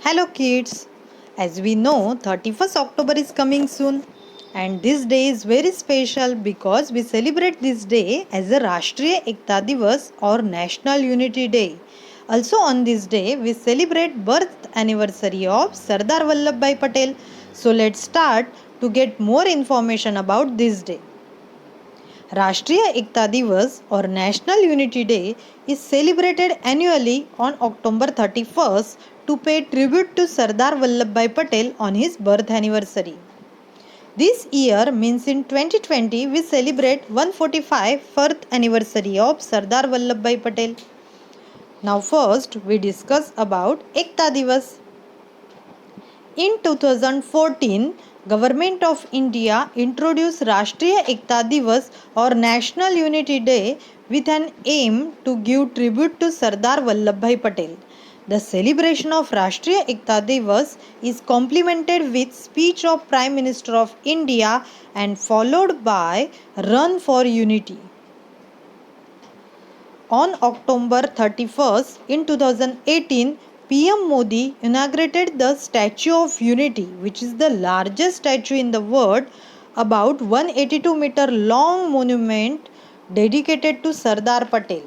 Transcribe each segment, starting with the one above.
Hello kids. As we know, 31st October is coming soon and this day is very special because we celebrate this day as a Rashtriya Ekta Diwas or National Unity Day. Also on this day we celebrate birth anniversary of Sardar Vallabhaai Patel. So let's start to get more information about this day. Rashtriya Ekta Diwas or National Unity Day is celebrated annually on October 31st to pay tribute to Sardar Vallabhai Patel on his birth anniversary. This year means in 2020 we celebrate 145th birth anniversary of Sardar Vallabhai Patel. Now first we discuss about Ekta Diwas. In 2014, Government of India introduced Rashtriya Ekta Diwas or National Unity Day with an aim to give tribute to Sardar Vallabhai Patel. The celebration of Rashtriya Ekta Diwas is complemented with speech of Prime Minister of India and followed by Run for Unity. On October 31st in 2018, PM Modi inaugurated the Statue of Unity, which is the largest statue in the world, about 182-meter long monument dedicated to Sardar Patel.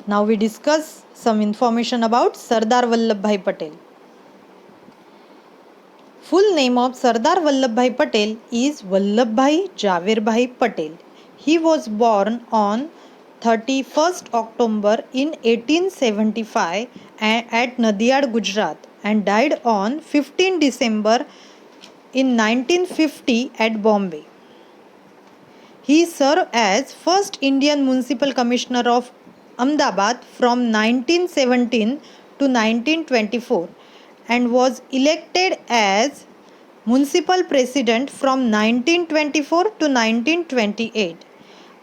Now we discuss some information about Sardar Vallabhai Patel. Full name of Sardar Vallabhai Patel is Vallabhai Javerbhai Patel. He was born on 31st October in 1875 at Nadiad, Gujarat and died on 15 December in 1950 at Bombay. He served as first Indian Municipal Commissioner of Ahmedabad from 1917 to 1924 and was elected as Municipal President from 1924 to 1928.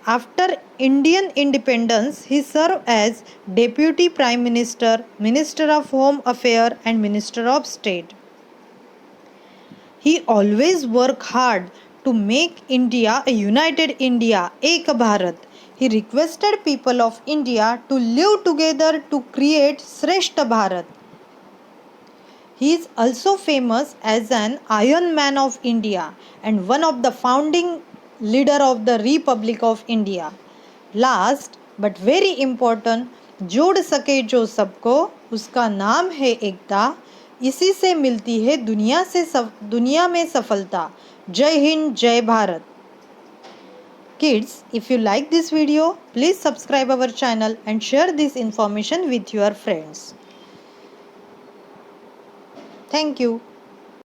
After Indian independence, he served as Deputy Prime Minister, Minister of Home Affairs and Minister of State. He always worked hard to make India a united India, Ek Bharat. He requested people of India to live together to create Shrestha Bharat. He is also famous as an Iron Man of India and one of the founding leader of the Republic of India. Last but very important, जोड़ सके जो सबको उसका नाम है एकता, इसी से मिलती है दुनिया में सफलता. जय हिंद, जय Bharat. Kids, if you like this video, please subscribe our channel and share this information with your friends. Thank you.